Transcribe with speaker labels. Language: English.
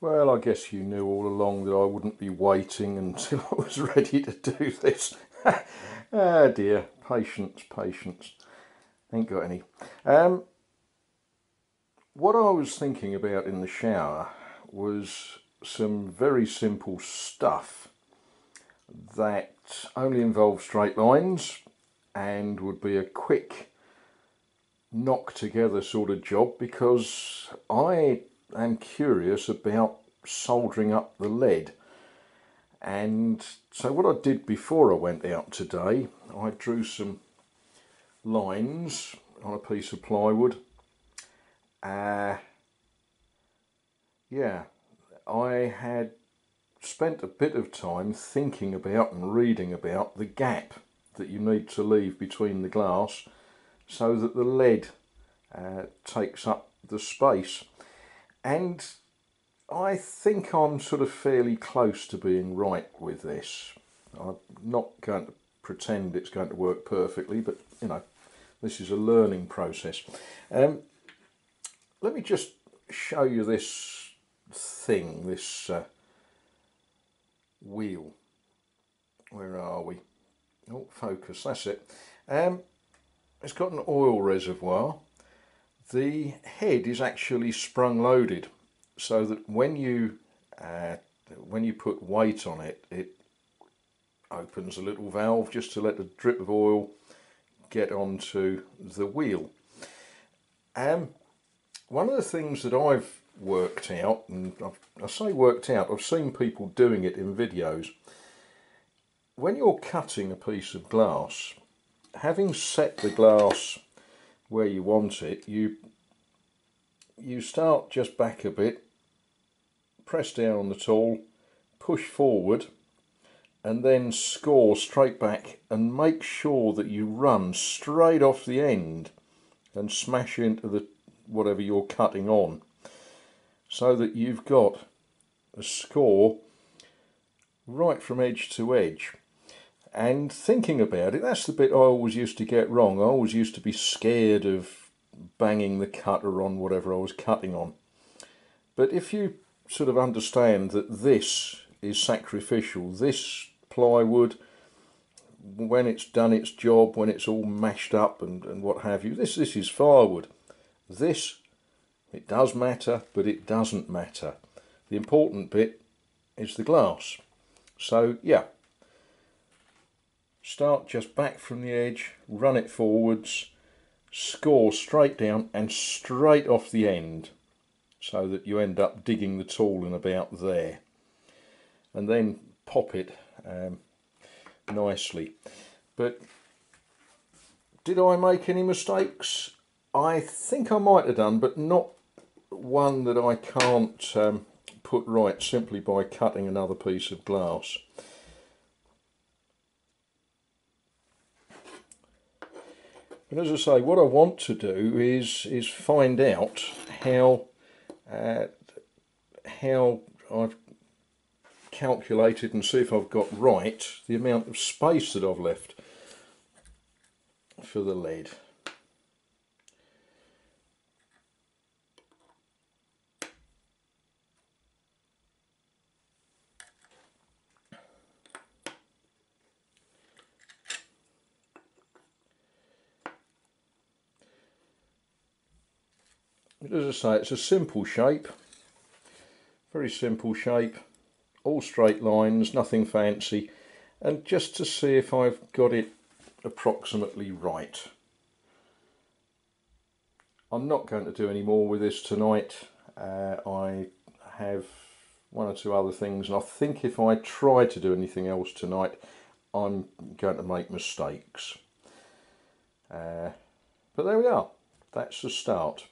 Speaker 1: Well, I guess you knew all along that I wouldn't be waiting until I was ready to do this. Ah dear, patience, patience. Ain't got any. What I was thinking about in the shower was some very simple stuff that only involves straight lines and would be a quick knock together sort of job, because I am curious about soldering up the lead. And so what I did before I went out today, I drew some lines on a piece of plywood. Yeah, I had spent a bit of time thinking about and reading about the gap that you need to leave between the glass so that the lead takes up the space. And I think I'm sort of fairly close to being right with this. I'm not going to pretend it's going to work perfectly, but you know, this is a learning process. Let me just show you this thing, this wheel. Where are we? Oh, focus, that's it. It's got an oil reservoir. The head is actually sprung loaded, so that when you put weight on it, it opens a little valve just to let a drip of oil get onto the wheel. One of the things that I've worked out, and I say worked out, I've seen people doing it in videos. When you're cutting a piece of glass, having set the glass where you want it, you start just back a bit, press down on the tool, push forward, and then score straight back, and make sure that you run straight off the end and smash into the whatever you're cutting on, so that you've got a score right from edge to edge. And thinking about it, that's the bit I always used to get wrong. I always used to be scared of banging the cutter on whatever I was cutting on. But if you sort of understand that this is sacrificial, this plywood, when it's done its job, when it's all mashed up and what have you, this is firewood. This, it does matter, but it doesn't matter. The important bit is the glass. So yeah, start just back from the edge, run it forwards, score straight down and straight off the end, so that you end up digging the tool in about there, and then pop it nicely. But did I make any mistakes? I think I might have done, but not one that I can't put right simply by cutting another piece of glass. But as I say, what I want to do is find out how I've calculated and see if I've got right the amount of space that I've left for the lead. As I say, it's a simple shape, very simple shape, all straight lines, nothing fancy, and just to see if I've got it approximately right. I'm not going to do any more with this tonight. I have one or two other things, and I think if I try to do anything else tonight, I'm going to make mistakes. But there we are, that's the start.